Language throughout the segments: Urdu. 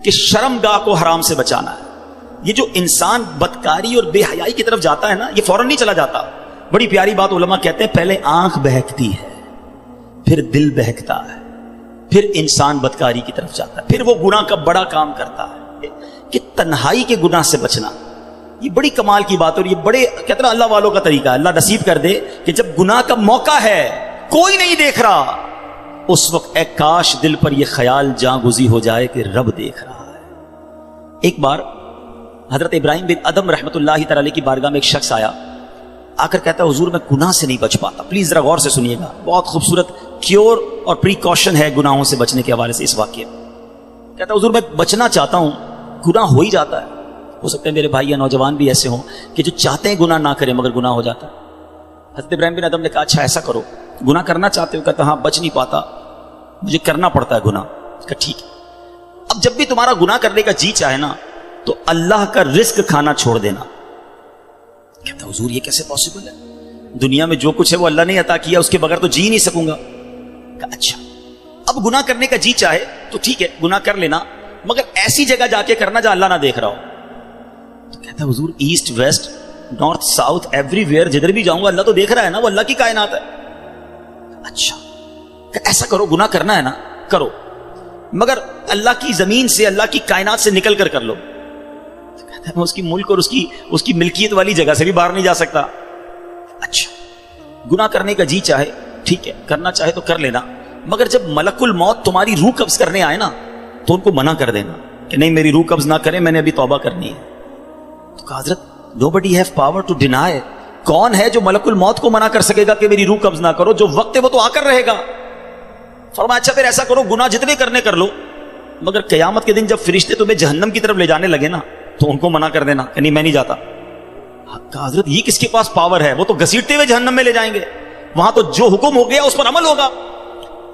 کہ شرمگاہ کو حرام سے بچانا ہے. یہ جو انسان بدکاری اور بے حیائی کی طرف جاتا ہے نا، یہ فوراً نہیں چلا جاتا. بڑی پیاری بات علماء کہتے ہیں، پہلے آنکھ بہکتی ہے، پھر دل بہکتا ہے، پھر انسان بدکاری کی طرف جاتا ہے، پھر وہ گناہ کا بڑا کام کرتا ہے. کہ تنہائی کے گناہ سے بچنا یہ بڑی کمال کی بات ہے، اور یہ بڑے کہتے ہیں اللہ والوں کا طریقہ ہے. اللہ نصیب کر دے کہ جب گناہ کا موقع ہے، کوئی نہیں دیکھ رہا، اس وقت اے کاش دل پر یہ خیال جاں گزی ہو جائے کہ رب دیکھ رہا ہے. ایک بار حضرت ابراہیم بن ادم رحمۃ اللہ تعالی علیہ کی بارگاہ میں ایک شخص آیا، آ کر کہتا ہے حضور میں گناہ سے نہیں بچ پاتا. پلیز ذرا غور سے سنیے گا، بہت خوبصورت کیور اور پریکاشن ہے گناہوں سے بچنے کے حوالے سے اس واقعے میں. کہتا ہے حضور میں بچنا چاہتا ہوں، گناہ ہو ہی جاتا ہے. ہو سکتا ہے میرے بھائی یا نوجوان بھی ایسے ہوں کہ جو چاہتے ہیں گناہ نہ کریں مگر گناہ ہو جاتا ہے. حضرت ابراہیم بن ادم نے کہا اچھا ایسا کرو، گناہ کرنا چاہتے ہو؟ کہتا ہاں بچ نہیں پاتا، مجھے کرنا پڑتا ہے گناہ. کہا ٹھیک ہے، اب جب بھی تمہارا گناہ کرنے کا جی چاہے نا تو اللہ کا رزق کھانا چھوڑ دینا. کہتا حضور یہ کیسے پاسبل ہے؟ دنیا میں جو کچھ ہے وہ اللہ نے عطا کیا، اس کے بغیر تو جی نہیں سکوں گا. کہا اچھا اب گناہ کرنے کا جی چاہے تو ٹھیک ہے گناہ کر لینا، مگر ایسی جگہ جا کے کرنا جہاں اللہ نہ دیکھ رہا ہو. تو کہتا ہے حضور east west north south every where جدھر بھی جاؤں گا اللہ تو دیکھ رہا ہے نا، وہ اللہ کی کائنات ہے. اچھا ایسا کرو، گناہ کرنا ہے نا کرو، مگر اللہ کی زمین سے اللہ کی کائنات سے نکل کر لو. تو کہتا ہے میں اس کی ملک اور اس کی ملکیت والی جگہ سے بھی باہر نہیں جا سکتا. اچھا گناہ کرنے کا جی چاہے ٹھیک ہے، کرنا چاہے تو کر لینا، مگر جب ملک الموت تمہاری روح قبض کرنے آئے نا تو ان کو منع کر دینا کہ نہیں میری روح قبض نہ کریں، میں نے ابھی توبہ کرنی ہے. تو کہا حضرت nobody have power to deny. کون ہے جو ملک الموت کو منع کر سکے گا کہ میری روح قبض نہ کرو؟ جو وقت ہے وہ تو آ کر رہے گا. فرمایا اچھا پھر ایسا کرو گناہ جتنے کرنے کر لو، مگر قیامت کے دن جب فرشتے تمہیں جہنم کی طرف لے جانے لگے نا تو ان کو منع کر دینا کہ نہیں میں نہیں جاتا. کہا حضرت یہ کس کے پاس پاور ہے؟ وہ تو گھسیٹتے ہوئے جہنم میں لے جائیں گے، وہاں تو جو حکم ہو گیا اس پر عمل ہوگا.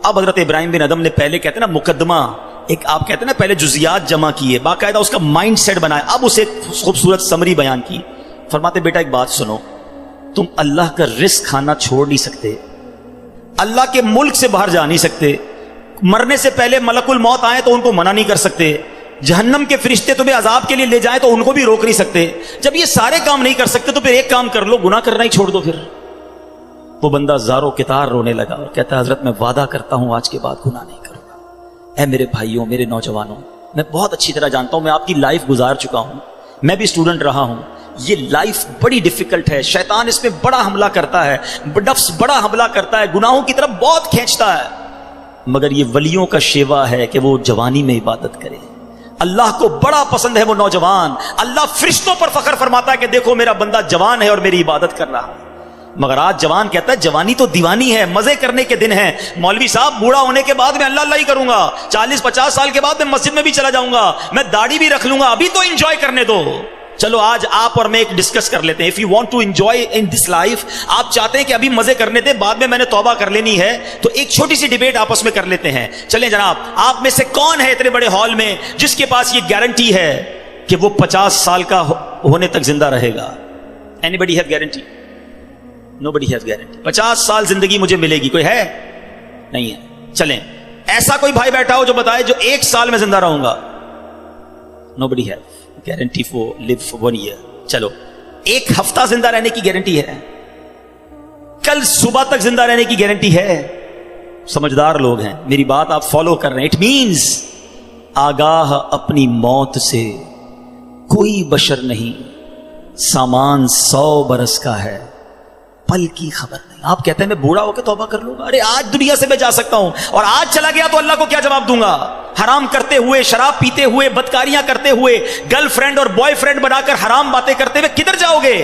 اب حضرت ابراہیم بن ادم نے پہلے کہتے ہیں نا مقدمہ، ایک آپ کہتے ہیں نا پہلے جزیات جمع کیے، باقاعدہ اس کا مائنڈ سیٹ بنایا، اب اسے خوبصورت سمری بیان کی. فرماتے بیٹا ایک بات سنو، تم اللہ کا رزق کھانا چھوڑ نہیں سکتے، اللہ کے ملک سے باہر جا نہیں سکتے، مرنے سے پہلے ملک الموت آئے تو ان کو منع نہیں کر سکتے، جہنم کے فرشتے تمہیں عذاب کے لیے لے جائیں تو ان کو بھی روک نہیں سکتے. جب یہ سارے کام نہیں کر سکتے تو پھر ایک کام کر لو، گناہ کرنا ہی چھوڑ دو. پھر وہ بندہ زارو کتار رونے لگا اور کہتا ہے حضرت میں وعدہ کرتا ہوں آج کے بعد گناہ نہیں کروں گا. اے میرے بھائیوں میرے نوجوانوں، میں بہت اچھی طرح جانتا ہوں، میں آپ کی لائف گزار چکا ہوں، میں بھی اسٹوڈنٹ رہا ہوں. یہ لائف بڑی ڈیفیکلٹ ہے، شیطان اس میں بڑا حملہ کرتا ہے، نفس بڑا حملہ کرتا ہے، گناہوں کی طرف بہت کھینچتا ہے. مگر یہ ولیوں کا شیوا ہے کہ وہ جوانی میں عبادت کرے. اللہ کو بڑا پسند ہے وہ نوجوان. اللہ فرشتوں پر فخر فرماتا ہے کہ دیکھو میرا بندہ جوان ہے اور میری عبادت کر رہا ہے. مگر آج جوان کہتا ہے جوانی تو دیوانی ہے، مزے کرنے کے دن ہیں. مولوی صاحب بوڑھا ہونے کے بعد میں اللہ اللہ ہی کروں گا، 40-50 سال کے بعد میں مسجد میں بھی چلا جاؤں گا، میں داڑھی بھی رکھ لوں گا، ابھی تو انجوائے کرنے دو. چلو آج آپ اور میں ایک ڈسکس کر لیتے ہیں. If you want to enjoy in this life, آپ چاہتے ہیں کہ ابھی مزے کرنے دیں، بعد میں نے توبہ کر لینی ہے، تو ایک چھوٹی سی ڈیبیٹ آپس میں کر لیتے ہیں. چلیں جناب، آپ میں سے کون ہے اتنے بڑے ہال میں جس کے پاس یہ گارنٹی ہے کہ وہ 50 سال کا ہونے تک زندہ رہے گا؟ Anybody have guarantee? Nobody has guarantee. 50 سال زندگی مجھے ملے گی، کوئی ہے؟ نہیں ہے. چلیں ایسا کوئی بھائی بیٹھا ہو جو بتائے جو 1 سال میں زندہ رہوں گا؟ Nobody has guarantee for live for 1 year. چلو 1 ہفتہ زندہ رہنے کی گارنٹی ہے، کل صبح تک زندہ رہنے کی گارنٹی ہے. سمجھدار لوگ ہیں، میری بات آپ فالو کر رہے ہیں. اٹ مینز آگاہ اپنی موت سے کوئی بشر نہیں، سامان 100 برس کا ہے، پل کی خبر نہیں. آپ کہتے ہیں میں بوڑھا ہو کے توبہ کر لوں گا. ارے آج دنیا سے میں جا سکتا ہوں، اور آج چلا گیا تو اللہ کو کیا جواب دوں گا؟ حرام کرتے ہوئے، شراب پیتے ہوئے، بدکاریاں کرتے ہوئے، گرل فرینڈ اور بوائے فرینڈ بنا کر حرام باتیں کرتے ہوئے کدھر جاؤ گے؟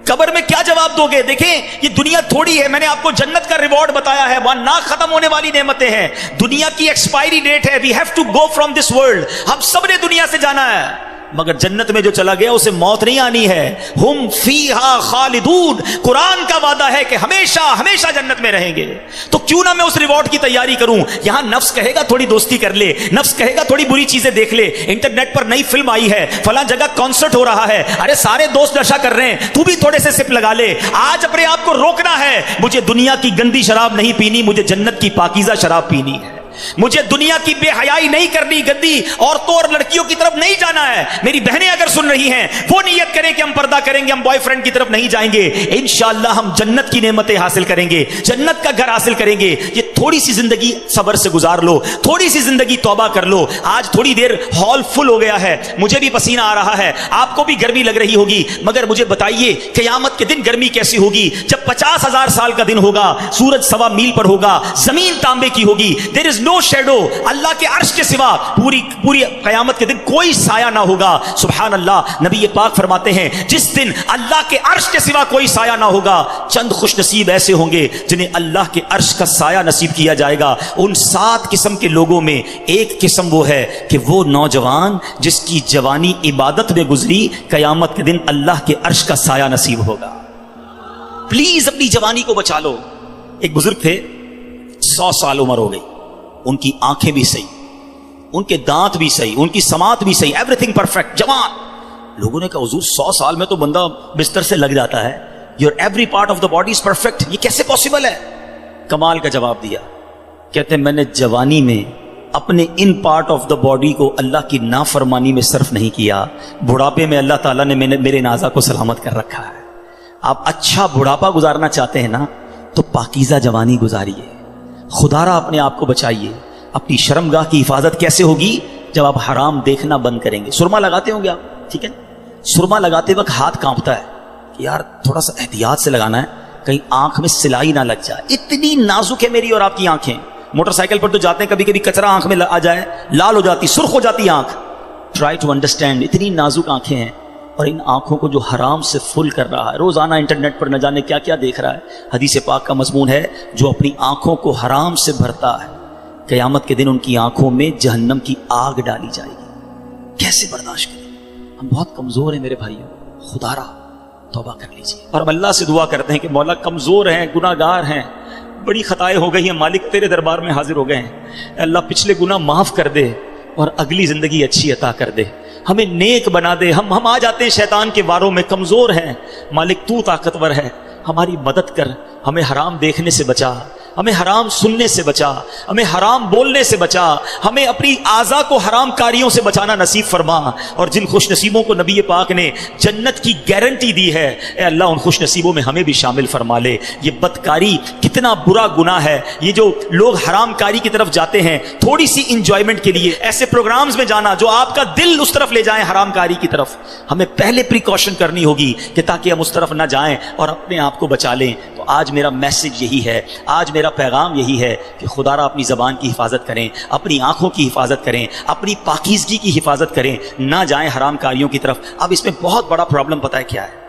قبر میں کیا جواب دو گے؟ دیکھیں یہ دنیا تھوڑی ہے، میں نے آپ کو جنت کا ریوارڈ بتایا ہے، وہاں نہ ختم ہونے والی نعمتیں ہیں. دنیا کی ایکسپائری ڈیٹ ہے، we have to go from this world. ہم سب نے دنیا سے جانا ہے، مگر جنت میں جو چلا گیا اسے موت نہیں آنی ہے. ہم فیہا خالدون، قرآن کا وعدہ ہے کہ ہمیشہ ہمیشہ جنت میں رہیں گے. تو کیوں نہ میں اس ریوارڈ کی تیاری کروں؟ یہاں نفس کہے گا تھوڑی دوستی کر لے، نفس کہے گا تھوڑی بری چیزیں دیکھ لے، انٹرنیٹ پر نئی فلم آئی ہے، فلاں جگہ کانسرٹ ہو رہا ہے، ارے سارے دوست نشہ کر رہے ہیں، تو بھی تھوڑے سے سپ لگا لے. آج اپنے آپ کو روکنا ہے، مجھے دنیا کی گندی شراب نہیں پینی، مجھے جنت کی پاکیزہ شراب پینی ہے. مجھے دنیا کی بے حیائی نہیں کرنی، گندی عورتوں اور لڑکیوں کی طرف نہیں جانا ہے. میری بہنیں اگر سن رہی ہیں وہ نیت کریں کہ ہم پردہ کریں گے، ہم بوائے فرینڈ کی طرف نہیں جائیں گے، انشاءاللہ ہم جنت کی نعمتیں حاصل کریں گے، جنت کا گھر حاصل کریں گے. یہ تھوڑی سی زندگی صبر سے گزار لو، تھوڑی سی زندگی توبہ کر لو. آج تھوڑی دیر ہال فل ہو گیا ہے، مجھے بھی پسینہ آ رہا ہے، آپ کو بھی گرمی لگ رہی ہوگی، مگر مجھے بتائیے قیامت کے دن گرمی کیسی ہوگی؟ جب 50,000 سال کا دن ہوگا، سورج 1.25 میل پر ہوگا، زمین تانبے کی ہوگی، دیر از نو شیڈو، اللہ کے عرش کے سوا پوری قیامت کے دن کوئی سایہ نہ ہوگا. سبحان اللہ. نبی پاک فرماتے ہیں جس دن اللہ کے عرش کے سوا کوئی سایہ نہ ہوگا، چند خوش نصیب ایسے ہوں گے جنہیں اللہ کے عرش کا سایہ نصیب کیا جائے گا. ان 7 قسم کے لوگوں میں ایک قسم وہ ہے کہ وہ نوجوان جس کی جوانی عبادت میں گزری، قیامت کے دن اللہ کے عرش کا سایہ نصیب ہوگا. پلیز اپنی جوانی کو بچا لو. ایک بزرگ تھے، 100 سال عمر ہو گئی، ان کی آنکھیں بھی صحیح، ان کے دانت بھی صحیح، ان کی سماعت بھی صحیح، ایوری تھنگ پرفیکٹ، جوان. لوگوں نے کہا حضور 100 سال میں تو بندہ بستر سے لگ جاتا ہے، your every part of the body is perfect, یہ کیسے پاسبل ہے؟ کمال کا جواب دیا. کہتے ہیں میں نے جوانی میں اپنے in part of the body کو اللہ کی نافرمانی میں صرف نہیں کیا، بڑھاپے میں اللہ تعالیٰ نے میرے نازا کو سلامت کر رکھا ہے. آپ اچھا بڑھاپا گزارنا چاہتے ہیں نا تو پاکیزہ جوانی گزاریے، خدا را اپنے آپ کو بچائیے. اپنی شرمگاہ کی حفاظت کیسے ہوگی؟ جب آپ حرام دیکھنا بند کریں گے. سرما لگاتے ہوں گے آپ، ٹھیک ہے، سرما لگاتے وقت ہاتھ کانپتا ہے کہ یار تھوڑا سا احتیاط سے لگانا ہے، کہیں آنکھ میں سلائی نہ لگ جائے. اتنی نازک ہے میری اور آپ کی آنکھیں. موٹر سائیکل پر تو جاتے ہیں، کبھی کبھی کچرا آنکھ میں آ جائے، لال ہو جاتی، سرخ ہو جاتی آنکھ. ٹرائی ٹو انڈرسٹینڈ، اتنی نازک آنکھیں ہیں، اور ان آنکھوں کو جو حرام سے فل کر رہا ہے، روزانہ انٹرنیٹ پر نہ جانے کیا کیا دیکھ رہا ہے. حدیث پاک کا مضمون ہے جو اپنی آنکھوں کو حرام سے بھرتا ہے، قیامت کے دن ان کی آنکھوں میں جہنم کی آگ ڈالی جائے گی. کیسے برداشت کریں؟ ہم بہت کمزور ہیں میرے بھائیوں، خدا را توبہ کر لیجیے. اور ہم اللہ سے دعا کرتے ہیں کہ مولا کمزور ہیں، گناہ گار ہیں، بڑی خطائیں ہو گئی ہیں، مالک تیرے دربار میں حاضر ہو گئے ہیں. اللہ پچھلے گناہ معاف کر دے اور اگلی زندگی اچھی عطا کر دے، ہمیں نیک بنا دے. ہم آ جاتے ہیں شیطان کے واروں میں، کمزور ہیں. مالک تو طاقتور ہے، ہماری مدد کر، ہمیں حرام دیکھنے سے بچا، ہمیں حرام سننے سے بچا، ہمیں حرام بولنے سے بچا، ہمیں اپنی اعضاء کو حرام کاریوں سے بچانا نصیب فرما. اور جن خوش نصیبوں کو نبی پاک نے جنت کی گارنٹی دی ہے، اے اللہ ان خوش نصیبوں میں ہمیں بھی شامل فرما لے. یہ بدکاری کتنا برا گناہ ہے. یہ جو لوگ حرام کاری کی طرف جاتے ہیں تھوڑی سی انجوائمنٹ کے لیے، ایسے پروگرامز میں جانا جو آپ کا دل اس طرف لے جائیں حرام کاری کی طرف، ہمیں پہلے پریکاشن کرنی ہوگی کہ تاکہ ہم اس طرف نہ جائیں اور اپنے آپ کو بچا لیں. تو آج میرا میسج یہی ہے، آج میرا پیغام یہی ہے کہ خدا را اپنی زبان کی حفاظت کریں، اپنی آنکھوں کی حفاظت کریں، اپنی پاکیزگی کی حفاظت کریں، نہ جائیں حرام کاریوں کی طرف. اب اس میں بہت بڑا پرابلم پتہ ہے کیا ہے؟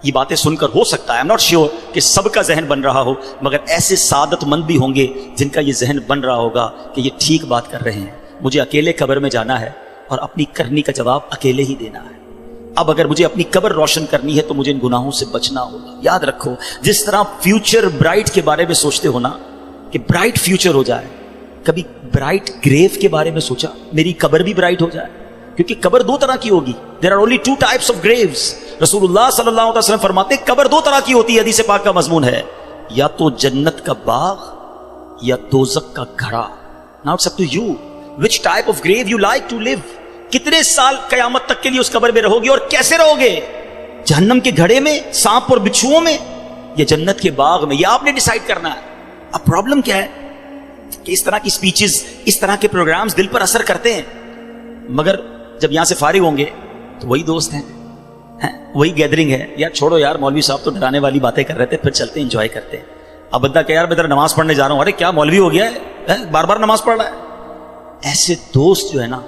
یہ باتیں سن کر ہو سکتا ہے، I'm not sure کہ سب کا ذہن بن رہا ہو، مگر ایسے سعادت مند بھی ہوں گے جن کا یہ ذہن بن رہا ہوگا کہ یہ ٹھیک بات کر رہے ہیں، مجھے اکیلے قبر میں جانا ہے اور اپنی کرنی کا جواب اکیلے ہی دینا ہے. اب اگر مجھے اپنی قبر روشن کرنی ہے تو مجھے ان گناہوں سے بچنا ہوگا. یاد رکھو، جس طرح فیوچر برائٹ کے بارے میں سوچتے ہو نا کہ برائٹ فیوچر ہو جائے، کبھی برائٹ گریو کے بارے میں سوچا میری قبر بھی برائٹ ہو جائے؟ کیونکہ قبر 2 طرح کی ہوگی. There are only 2 types of graves. رسول اللہ صلی اللہ علیہ وسلم فرماتے ہیں قبر 2 طرح کی ہوتی ہے، حدیث پاک کا مضمون ہے، یا تو جنت کا باغ یا دوزخ کا گھڑا. Now it's up to you which type of grave you like to live. کتنے سال قیامت تک کے لیے اس قبر میں رہو گے اور کیسے رہو گے؟ جہنم کے گھڑے میں، سانپ اور بچھوؤں میں، یا جنت کے باغ میں؟ یہ آپ نے ڈیسائیڈ کرنا ہے. اب پرابلم کیا ہے کہ اس طرح کی سپیچز، اس طرح کے پروگرامز دل پر اثر کرتے ہیں، مگر جب یہاں سے فارغ ہوں گے تو وہی دوست ہیں، وہی گیدرنگ ہے. یار چھوڑو یار، مولوی صاحب تو ڈرانے والی باتیں کر رہے تھے، پھر چلتے ہیں انجوائے کرتے ہیں. اب بندہ کہ یار میں ذرا نماز پڑھنے جا رہا ہوں، ارے کیا مولوی ہو گیا ہے، بار بار نماز پڑھ رہا ہے. ایسے دوست جو ہے نا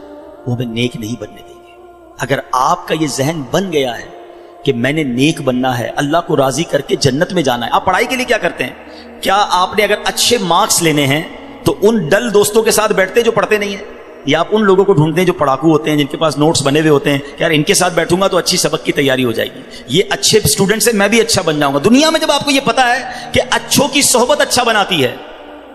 وہ ہمیں نیک نہیں بننے دیں گے. اگر آپ کا یہ ذہن بن گیا ہے کہ میں نے نیک بننا ہے، اللہ کو راضی کر کے جنت میں جانا ہے. آپ پڑھائی کے لیے کیا کرتے ہیں؟ کیا آپ نے اگر اچھے مارکس لینے ہیں تو ان ڈل دوستوں کے ساتھ بیٹھتے جو پڑھتے نہیں ہیں، یا آپ ان لوگوں کو ڈھونڈتے ہیں جو پڑھاکو ہوتے ہیں، جن کے پاس نوٹس بنے ہوئے ہوتے ہیں کہ یار ان کے ساتھ بیٹھوں گا تو اچھی سبق کی تیاری ہو جائے گی، یہ اچھے اسٹوڈنٹ سے میں بھی اچھا بن جاؤں گا. دنیا میں جب آپ کو یہ پتا ہے کہ اچھوں کی صحبت اچھا بناتی ہے،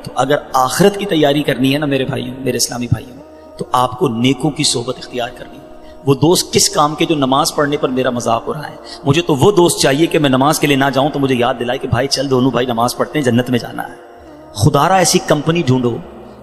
تو اگر آخرت کی تیاری کرنی ہے نا میرے بھائیوں، میرے اسلامی بھائیوں، تو آپ کو نیکوں کی صحبت اختیار کرنی ہے. وہ دوست کس کام کے جو نماز پڑھنے پر میرا مذاق ہو رہا ہے؟ مجھے تو وہ دوست چاہیے کہ میں نماز کے لیے نہ جاؤں تو مجھے یاد دلائے کہ بھائی چل دونوں بھائی نماز پڑھتے ہیں، جنت میں جانا ہے. خدا را ایسی کمپنی ڈھونڈو